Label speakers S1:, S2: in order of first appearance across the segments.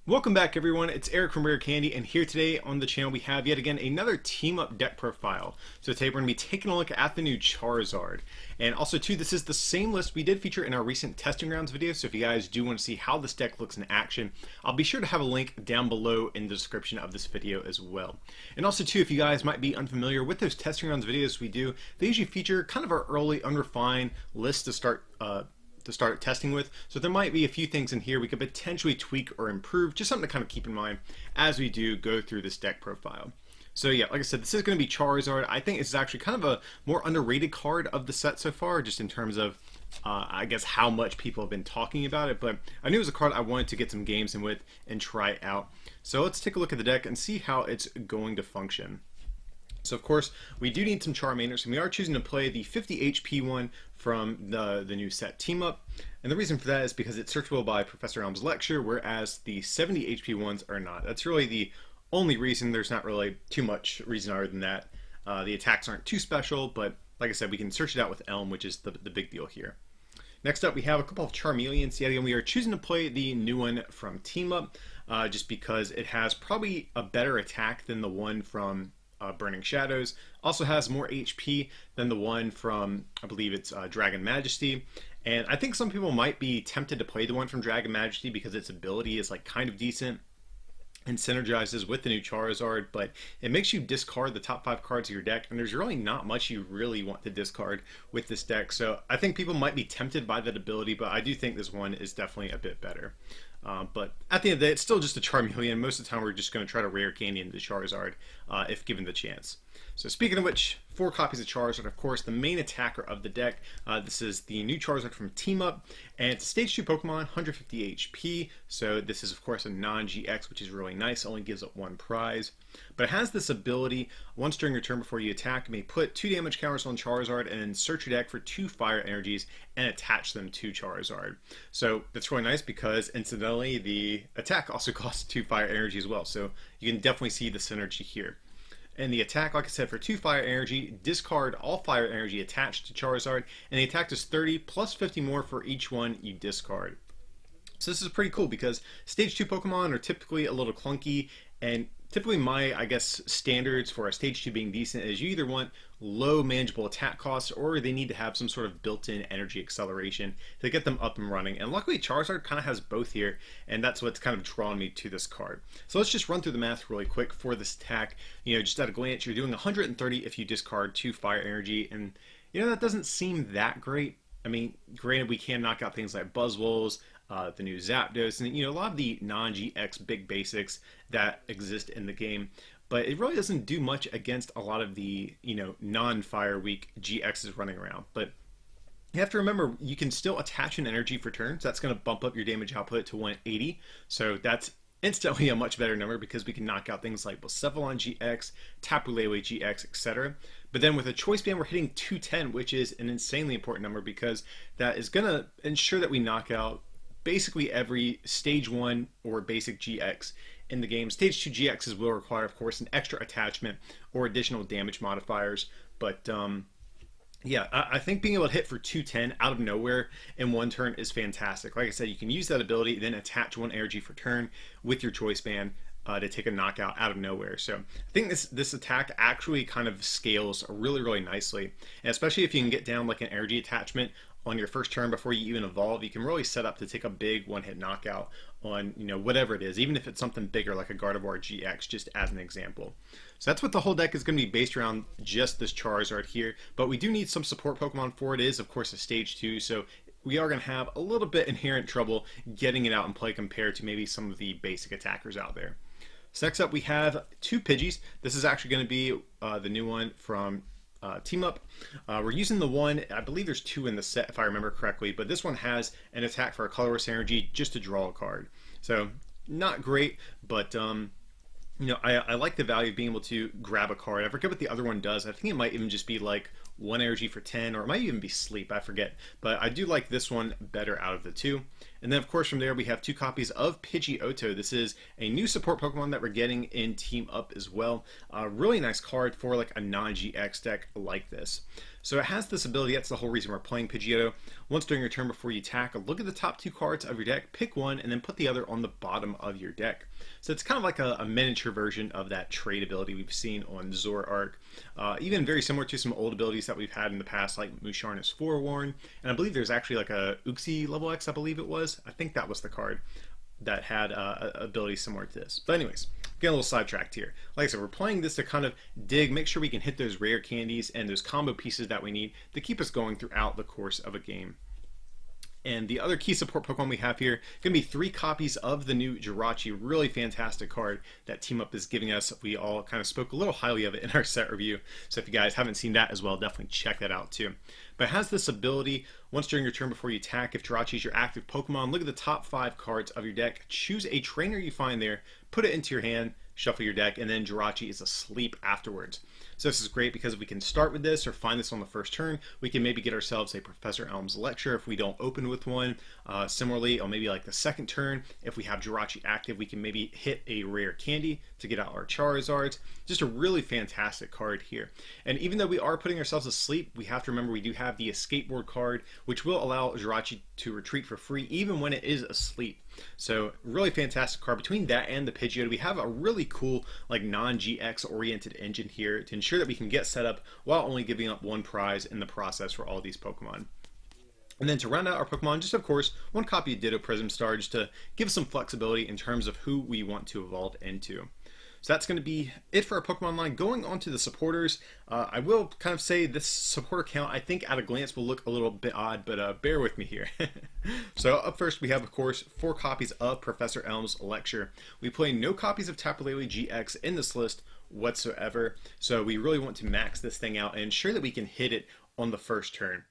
S1: Welcome back everyone, it's Eric from Rare Candy, and here today on the channel we have yet again another team up deck profile. So today we're going to be taking a look at the new Charizard. And also too, this is the same list we did feature in our recent testing grounds video, so if you guys do want to see how this deck looks in action, I'll be sure to have a link down below in the description of this video as well. And also too, if you guys might be unfamiliar with those testing grounds videos we do, they usually feature kind of our early unrefined list to start testing with. So there might be a few things in here we could potentially tweak or improve, just something to kind of keep in mind as we do go through this deck profile. So yeah, like I said, this is going to be Charizard. I think it's actually kind of a more underrated card of the set so far, just in terms of I guess how much people have been talking about it, but I knew it was a card I wanted to get some games in with and try it out. So let's take a look at the deck and see how it's going to function. So of course, we do need some Charmanders, and we are choosing to play the 50 HP one from the new set Team Up. And the reason for that is because it's searchable by Professor Elm's lecture, whereas the 70 HP ones are not. That's really the only reason. There's not really too much reason other than that. The attacks aren't too special, but like I said, we can search it out with Elm, which is the big deal here. Next up, we have a couple of Charmeleons. Yet again, we are choosing to play the new one from Team Up, just because it has probably a better attack than the one from Burning Shadows. Also has more HP than the one from, I believe it's Dragon Majesty. And I think some people might be tempted to play the one from Dragon Majesty because its ability is like kind of decent and synergizes with the new Charizard, but it makes you discard the top 5 cards of your deck, and there's really not much you really want to discard with this deck. So I think people might be tempted by that ability, but I do think this one is definitely a bit better. But at the end of the day, it's still just a Charmeleon. Most of the time, we're just going to try to rare candy into Charizard if given the chance. So speaking of which, 4 copies of Charizard, of course, the main attacker of the deck. This is the new Charizard from Team Up, and it's a Stage 2 Pokemon, 150 HP. So this is, of course, a non-GX, which is really nice. It only gives it 1 prize. But it has this ability, once during your turn before you attack, you may put 2 damage counters on Charizard and then search your deck for 2 fire energies and attach them to Charizard. So that's really nice because, incidentally, the attack also costs 2 fire energy as well. So you can definitely see the synergy here. And the attack, like I said, for 2 fire energy, discard all fire energy attached to Charizard, and the attack is 30 plus 50 more for each one you discard. So this is pretty cool because Stage 2 Pokemon are typically a little clunky, and typically my, I guess, standards for a Stage 2 being decent is you either want low manageable attack costs or they need to have some sort of built-in energy acceleration to get them up and running. And luckily Charizard kind of has both here, and that's what's kind of drawn me to this card. So let's just run through the math really quick for this attack. You know, just at a glance, you're doing 130 if you discard 2 fire energy, and you know, that doesn't seem that great. I mean, granted, we can knock out things like Buzzwoles, the new Zapdos, and you know, a lot of the non-GX big basics that exist in the game, but it really doesn't do much against a lot of the, you know, non-fire weak GXs running around. But you have to remember, you can still attach an energy for turns. That's going to bump up your damage output to 180, so that's instantly a much better number because we can knock out things like Blacephalon GX, Tapu Lele GX, etc. But then with a choice band, we're hitting 210, which is an insanely important number because that is going to ensure that we knock out basically every Stage 1 or basic GX in the game. Stage 2 GXs will require, of course, an extra attachment or additional damage modifiers, but yeah, I think being able to hit for 210 out of nowhere in 1 turn is fantastic. Like I said, you can use that ability, then attach 1 energy for turn with your choice band to take a knockout out of nowhere. So I think this attack actually kind of scales really nicely, and especially if you can get down like an energy attachment on your first turn before you even evolve, you can really set up to take a big 1-hit knockout on, you know, whatever it is, even if it's something bigger like a Gardevoir GX, just as an example. So that's what the whole deck is going to be based around, just this Charizard here. But we do need some support Pokemon for it. Is, of course, a Stage 2, so we are going to have a little bit inherent trouble getting it out in play compared to maybe some of the basic attackers out there. So next up we have 2 Pidgeys. This is actually going to be the new one from Team Up. We're using the one, I believe there's 2 in the set if I remember correctly, but this one has an attack for a colorless energy just to draw a card. So not great, but you know, I like the value of being able to grab a card. I forget what the other one does. I think it might even just be like 1 energy for 10, or it might even be sleep, I forget. But I do like this one better out of the two. And then of course from there we have 2 copies of Pidgeotto. This is a new support Pokemon that we're getting in Team Up as well. Really nice card for like a non-GX deck like this. So it has this ability, that's the whole reason we're playing Pidgeotto. Once during your turn before you attack, look at the top 2 cards of your deck, pick one, and then put the other on the bottom of your deck. So it's kind of like a miniature version of that trade ability we've seen on Zoroark. Even very similar to some old abilities that we've had in the past, like Musharna's Forewarn. And I believe there's actually like a Uxie level X, I believe it was. I think that was the card that had abilities similar to this. But anyways, getting a little sidetracked here. Like I said, we're playing this to kind of dig, make sure we can hit those rare candies and those combo pieces that we need to keep us going throughout the course of a game. And the other key support Pokemon we have here, going to be 3 copies of the new Jirachi, really fantastic card that Team Up is giving us. We all kind of spoke a little highly of it in our set review, so if you guys haven't seen that as well, definitely check that out too. But it has this ability, once during your turn before you attack, if Jirachi is your active Pokemon, look at the top 5 cards of your deck, choose a trainer you find there, put it into your hand, shuffle your deck, and then Jirachi is asleep afterwards. So this is great because if we can start with this or find this on the first turn, we can maybe get ourselves a Professor Elm's Lecture if we don't open with one. Similarly, on maybe like the second turn, if we have Jirachi active, we can maybe hit a rare candy to get out our Charizards. Just a really fantastic card here. And even though we are putting ourselves asleep, we have to remember we do have the Escape Board card, which will allow Jirachi to retreat for free even when it is asleep. So really fantastic card. Between that and the Pidgeotto, we have a really cool like non-GX oriented engine here to ensure that we can get set up while only giving up 1 prize in the process for all these Pokemon. And then to round out our Pokemon, just of course, 1 copy of Ditto Prism Star just to give some flexibility in terms of who we want to evolve into. So that's going to be it for our Pokemon line. Going on to the supporters, I will kind of say this supporter count, I think at a glance will look a little bit odd, but bear with me here. So up first we have, of course, 4 copies of Professor Elm's Lecture. We play no copies of Tapu Lele GX in this list whatsoever, so we really want to max this thing out and ensure that we can hit it on the first turn.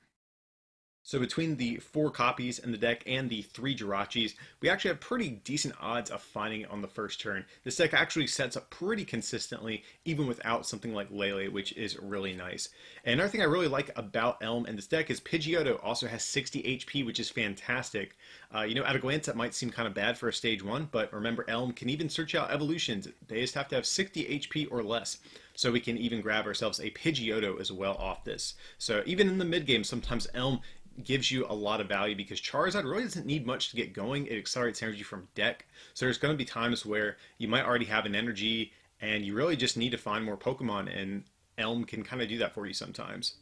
S1: So between the 4 copies in the deck and the 3 Jirachis, we actually have pretty decent odds of finding it on the first turn. This deck actually sets up pretty consistently, even without something like Lele, which is really nice. And another thing I really like about Elm in this deck is Pidgeotto also has 60 HP, which is fantastic. You know, at a glance that might seem kind of bad for a stage 1, but remember Elm can even search out evolutions. They just have to have 60 HP or less. So we can even grab ourselves a Pidgeotto as well off this. So even in the mid game, sometimes Elm gives you a lot of value because Charizard really doesn't need much to get going. It accelerates energy from deck. So there's going to be times where you might already have an energy and you really just need to find more Pokemon, and Elm can kind of do that for you sometimes.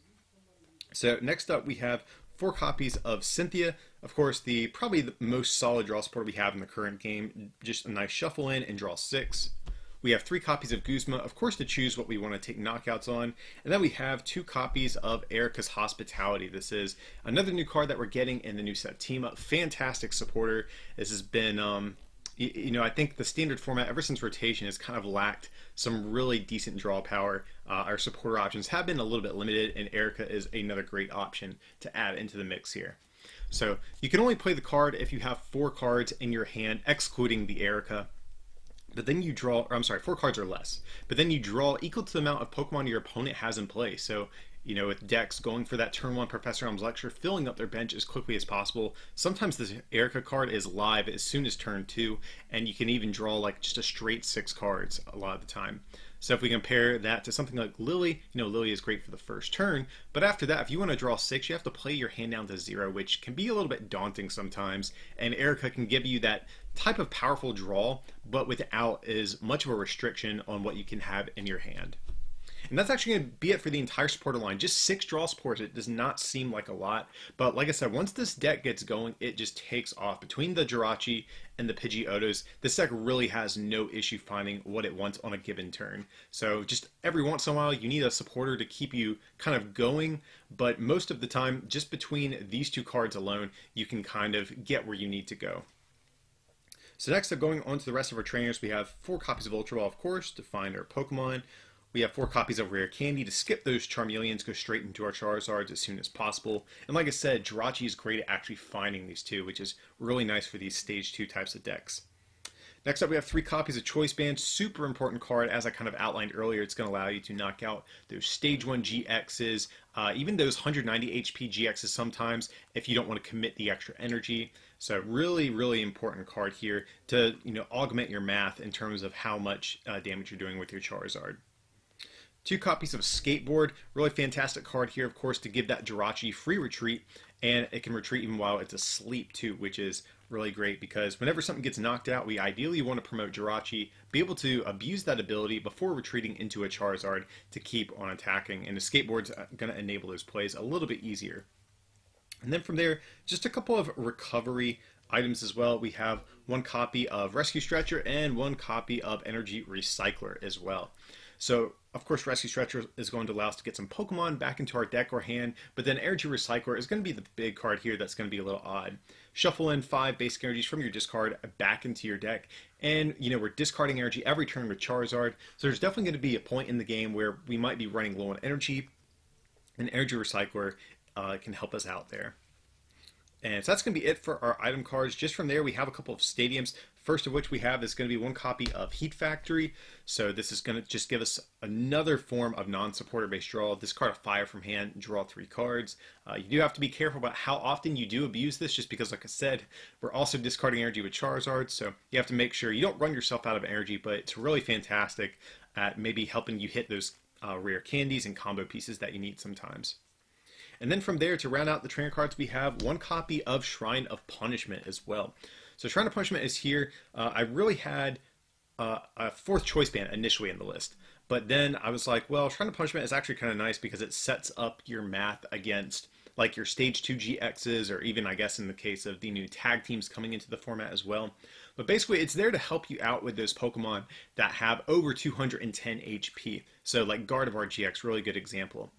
S1: So next up we have 4 copies of Cynthia. Of course, probably the most solid draw support we have in the current game. Just a nice shuffle in and draw 6. We have 3 copies of Guzma, of course, to choose what we want to take knockouts on. And then we have 2 copies of Erica's Hospitality. This is another new card that we're getting in the new set Team Up. Fantastic supporter. This has been, you know, I think the standard format ever since rotation has kind of lacked some really decent draw power. Our supporter options have been a little bit limited, and Erica is another great option to add into the mix here. So you can only play the card if you have 4 cards in your hand, excluding the Erica. But then you draw, or I'm sorry, 4 cards or less. But then you draw equal to the amount of Pokemon your opponent has in play. So, you know, with decks going for that turn 1 Professor Elm's Lecture, filling up their bench as quickly as possible. Sometimes this Erica card is live as soon as turn 2, and you can even draw like just a straight 6 cards a lot of the time. So if we compare that to something like Lily, you know, Lily is great for the first turn, but after that, if you want to draw 6, you have to play your hand down to 0, which can be a little bit daunting sometimes, and Erica can give you that type of powerful draw, but without as much of a restriction on what you can have in your hand. And that's actually going to be it for the entire supporter line. Just 6 draw supports. It does not seem like a lot. But like I said, once this deck gets going, it just takes off. Between the Jirachi and the Pidgeottos, this deck really has no issue finding what it wants on a given turn. So just every once in a while, you need a supporter to keep you kind of going. But most of the time, just between these 2 cards alone, you can kind of get where you need to go. So next up, going on to the rest of our trainers, we have 4 copies of Ultra Ball, of course, to find our Pokemon. We have 4 copies of Rare Candy to skip those Charmeleons, go straight into our Charizards as soon as possible. And like I said, Jirachi is great at actually finding these 2, which is really nice for these Stage 2 types of decks. Next up, we have 3 copies of Choice Band. Super important card. As I kind of outlined earlier, it's going to allow you to knock out those Stage 1 GXs, even those 190 HP GXs sometimes, if you don't want to commit the extra energy. So really, really important card here to augment your math in terms of how much damage you're doing with your Charizard. 2 copies of Skateboard. Really fantastic card here, of course, to give that Jirachi free retreat, and it can retreat even while it's asleep too, which is really great because whenever something gets knocked out, we ideally want to promote Jirachi, be able to abuse that ability before retreating into a Charizard to keep on attacking, and the Skateboard's going to enable those plays a little bit easier. And then from there, just a couple of recovery items as well. We have 1 copy of Rescue Stretcher and 1 copy of Energy Recycler as well. So, of course, Rescue Stretcher is going to allow us to get some Pokemon back into our deck or hand, but then Energy Recycler is going to be the big card here that's going to be a little odd. Shuffle in 5 basic energies from your discard back into your deck, and we're discarding energy every turn with Charizard, so there's definitely going to be a point in the game where we might be running low on energy, and Energy Recycler can help us out there. And so that's going to be it for our item cards. Just from there, we have a couple of stadiums. First of which we have is going to be 1 copy of Heat Factory. So this is going to just give us another form of non-supporter based draw. Discard a Fire from hand, draw 3 cards. You do have to be careful about how often you do abuse this, just because, like I said, we're also discarding energy with Charizard. So you have to make sure you don't run yourself out of energy, but it's really fantastic at maybe helping you hit those rare candies and combo pieces that you need sometimes. And then from there, to round out the trainer cards, we have 1 copy of Shrine of Punishment as well. So Shrine of Punishment is here. I really had a 4th Choice Band initially in the list, but then I was like, well, Shrine of Punishment is actually kind of nice because it sets up your math against like your Stage 2 GXs, or even, I guess, in the case of the new tag teams coming into the format as well. But basically, it's there to help you out with those Pokemon that have over 210 HP. So like Gardevoir GX, really good example.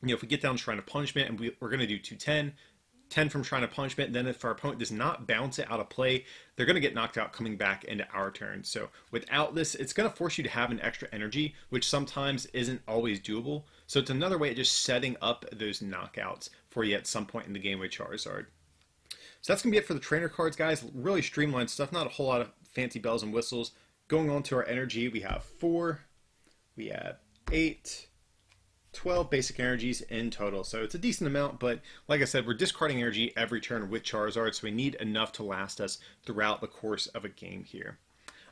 S1: If we get down Shrine of Punishment and we're going to do 210, 10 from Shrine of Punishment, and then if our opponent does not bounce it out of play, they're going to get knocked out coming back into our turn. So without this, it's going to force you to have an extra energy, which sometimes isn't always doable. So it's another way of just setting up those knockouts for you at some point in the game with Charizard. So that's going to be it for the trainer cards, guys. Really streamlined stuff, not a whole lot of fancy bells and whistles. Going on to our energy, we have 4, we have 8, 12 basic energies in total. So it's a decent amount, but like I said, we're discarding energy every turn with Charizard, so we need enough to last us throughout the course of a game here.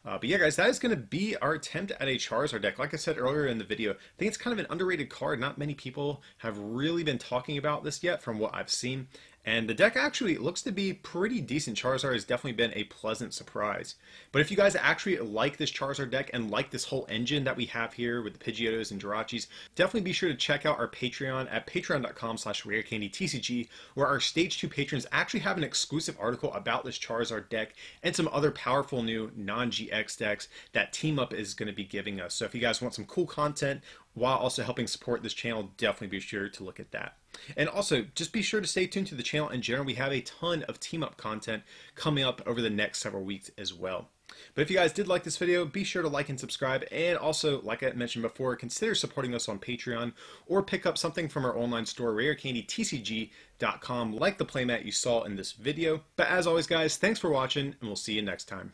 S1: But yeah, guys, that is going to be our attempt at a Charizard deck. Like I said earlier in the video, I think it's kind of an underrated card. Not many people have really been talking about this yet from what I've seen. And the deck actually looks to be pretty decent. Charizard has definitely been a pleasant surprise. But if you guys actually like this Charizard deck and like this whole engine that we have here with the Pidgeotos and Jirachis, definitely be sure to check out our Patreon at patreon.com/rarecandytcg, where our Stage 2 patrons actually have an exclusive article about this Charizard deck and some other powerful new non-GX decks that Team Up is going to be giving us. So if you guys want some cool content while also helping support this channel, definitely be sure to look at that. And also, just be sure to stay tuned to the channel in general. We have a ton of Team Up content coming up over the next several weeks as well. But if you guys did like this video, be sure to like and subscribe. And also, like I mentioned before, consider supporting us on Patreon or pick up something from our online store, rarecandytcg.com, like the playmat you saw in this video. But as always, guys, thanks for watching, and we'll see you next time.